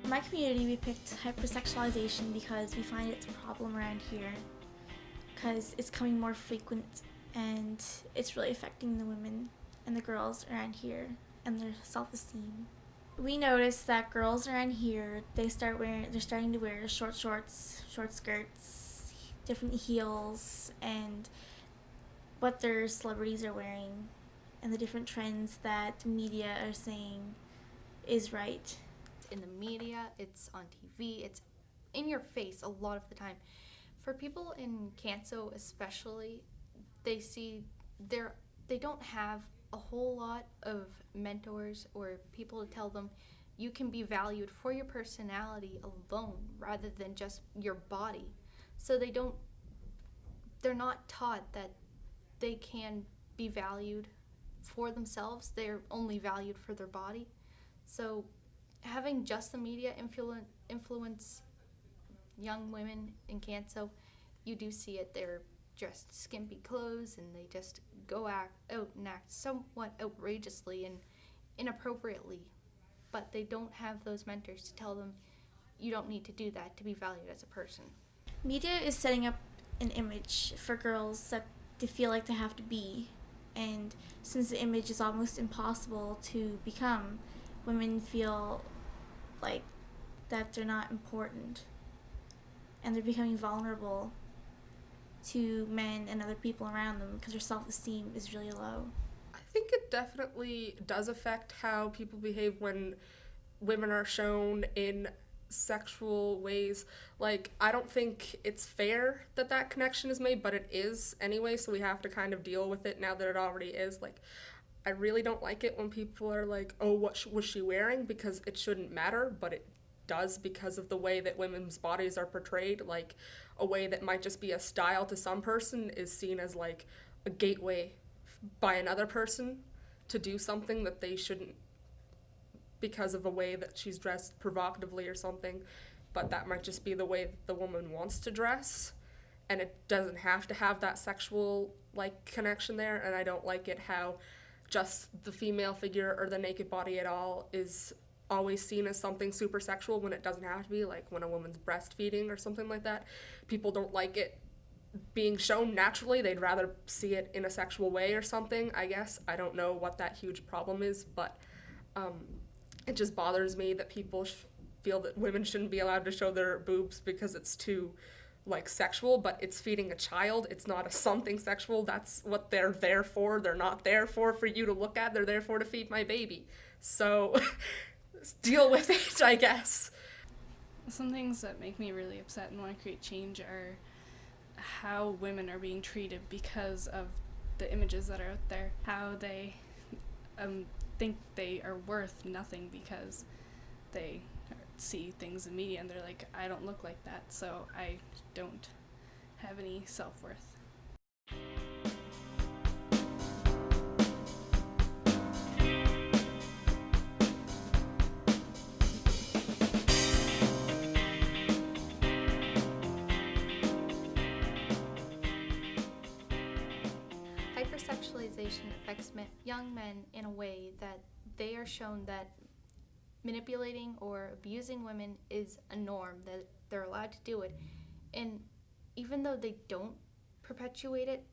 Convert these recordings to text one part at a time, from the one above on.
In my community, we picked hypersexualization because we find it's a problem around here, because it's becoming more frequent and it's really affecting the women and the girls around here and their self-esteem. We noticed that girls around here, they're starting to wear short shorts, short skirts, different heels, and what their celebrities are wearing, and the different trends that media are saying is right. In the media, it's on TV, it's in your face a lot of the time. For people in Canso especially, they don't have a whole lot of mentors or people to tell them you can be valued for your personality alone rather than just your body. So they're not taught that they can be valued for themselves. They're only valued for their body. So having just the media influence young women in Canso, you do see it. They're dressed skimpy clothes and they just go out and act somewhat outrageously and inappropriately. But they don't have those mentors to tell them you don't need to do that to be valued as a person. Media is setting up an image for girls that they feel like they have to be, and since the image is almost impossible to become, women feel like that they're not important, and they're becoming vulnerable to men and other people around them because their self-esteem is really low. I think it definitely does affect how people behave when women are shown in sexual ways. Like, I don't think it's fair that that connection is made, but it is anyway, so we have to kind of deal with it now that it already is. Like, I really don't like it when people are like, oh, what was she wearing? Because it shouldn't matter, but it does because of the way that women's bodies are portrayed. Like, a way that might just be a style to some person is seen as like a gateway by another person to do something that they shouldn't because of a way that she's dressed provocatively or something, but that might just be the way that the woman wants to dress, and it doesn't have to have that sexual like connection there. And I don't like it how just the female figure or the naked body at all is always seen as something super sexual when it doesn't have to be. Like when a woman's breastfeeding or something like that, people don't like it being shown naturally. They'd rather see it in a sexual way or something, I guess. I don't know what that huge problem is, but it just bothers me that people feel that women shouldn't be allowed to show their boobs because it's too like sexual, but it's feeding a child. It's not a something sexual. That's what they're there for. They're not there for you to look at. They're there for to feed my baby. So deal with it, I guess. Some things that make me really upset and want to create change are how women are being treated because of the images that are out there, how they think they are worth nothing because they see things in media and they're like, I don't look like that, so I don't have any self-worth. Hypersexualization affects young men in a way that they are shown that manipulating or abusing women is a norm, that they're allowed to do it. And even though they don't perpetuate it,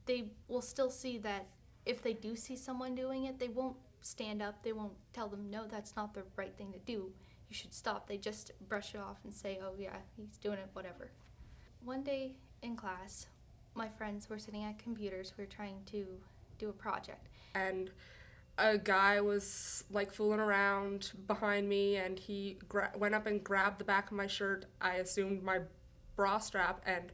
they will still see that if they do see someone doing it, they won't stand up, they won't tell them, no, that's not the right thing to do, you should stop. They just brush it off and say, oh yeah, he's doing it, whatever. One day in class, my friends were sitting at computers, we were trying to do a project. And a guy was like fooling around behind me, and he went up and grabbed the back of my shirt. I assumed my bra strap, and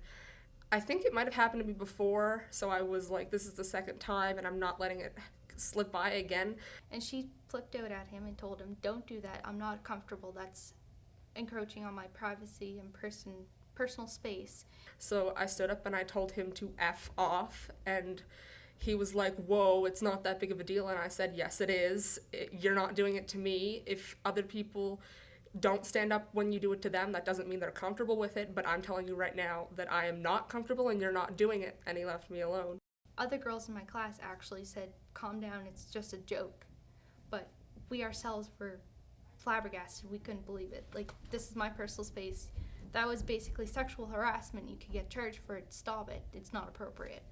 I think it might have happened to me before, so I was like, this is the second time and I'm not letting it slip by again. And she flipped out at him and told him, don't do that, I'm not comfortable, that's encroaching on my privacy and personal space. So I stood up and I told him to F off, and he was like, whoa, it's not that big of a deal. And I said, yes, it is. You're not doing it to me. If other people don't stand up when you do it to them, that doesn't mean they're comfortable with it, but I'm telling you right now that I am not comfortable and you're not doing it. And he left me alone. Other girls in my class actually said, calm down, it's just a joke. But we ourselves were flabbergasted. We couldn't believe it. Like, this is my personal space. That was basically sexual harassment. You could get charged for it. Stop it. It's not appropriate.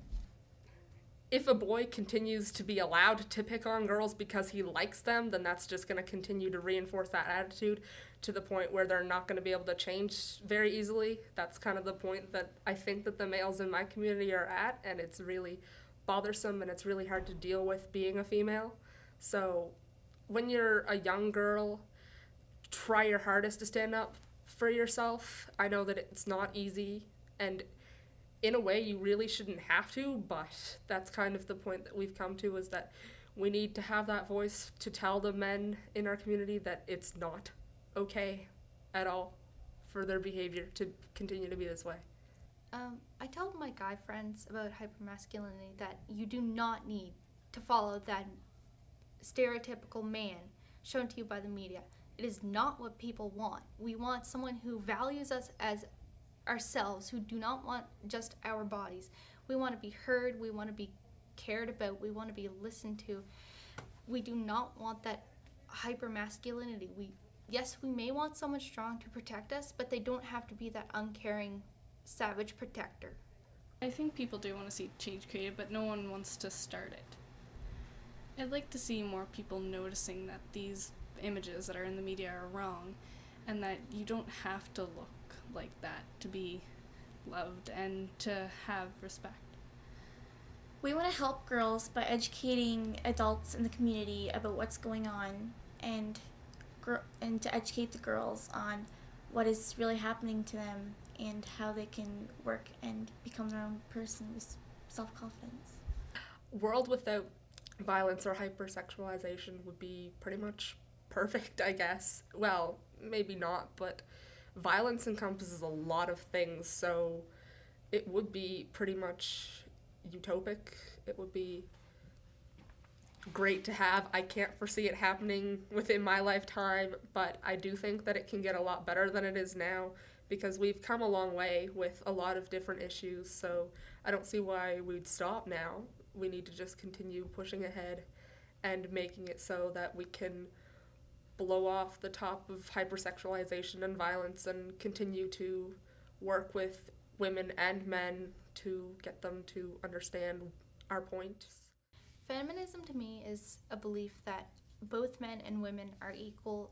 If a boy continues to be allowed to pick on girls because he likes them, then that's just going to continue to reinforce that attitude to the point where they're not going to be able to change very easily. That's kind of the point that I think that the males in my community are at, and it's really bothersome and it's really hard to deal with being a female. So when you're a young girl, try your hardest to stand up for yourself. I know that it's not easy, and in a way you really shouldn't have to, but that's kind of the point that we've come to, is that we need to have that voice to tell the men in our community that it's not okay at all for their behavior to continue to be this way. I tell my guy friends about hypermasculinity that you do not need to follow that stereotypical man shown to you by the media. It is not what people want. We want someone who values us as ourselves, who do not want just our bodies. We want to be heard, we want to be cared about, we want to be listened to. We do not want that hypermasculinity. Yes, we may want someone strong to protect us, but they don't have to be that uncaring, savage protector. I think people do want to see change created, but no one wants to start it. I'd like to see more people noticing that these images that are in the media are wrong, and that you don't have to look like that to be loved and to have respect. We want to help girls by educating adults in the community about what's going on, and to educate the girls on what is really happening to them and how they can work and become their own person with self-confidence. World without violence or hypersexualization would be pretty much perfect, I guess. Well, maybe not, but violence encompasses a lot of things, so it would be pretty much utopic. It would be great to have. I can't foresee it happening within my lifetime, but I do think that it can get a lot better than it is now, because we've come a long way with a lot of different issues, so I don't see why we'd stop now. We need to just continue pushing ahead and making it so that we can blow off the top of hypersexualization and violence and continue to work with women and men to get them to understand our points. Feminism to me is a belief that both men and women are equal.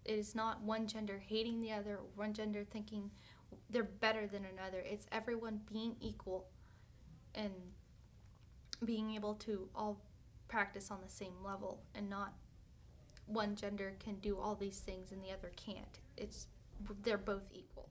It is not one gender hating the other, or one gender thinking they're better than another. It's everyone being equal and being able to all practice on the same level, and not one gender can do all these things and the other can't. They're both equal.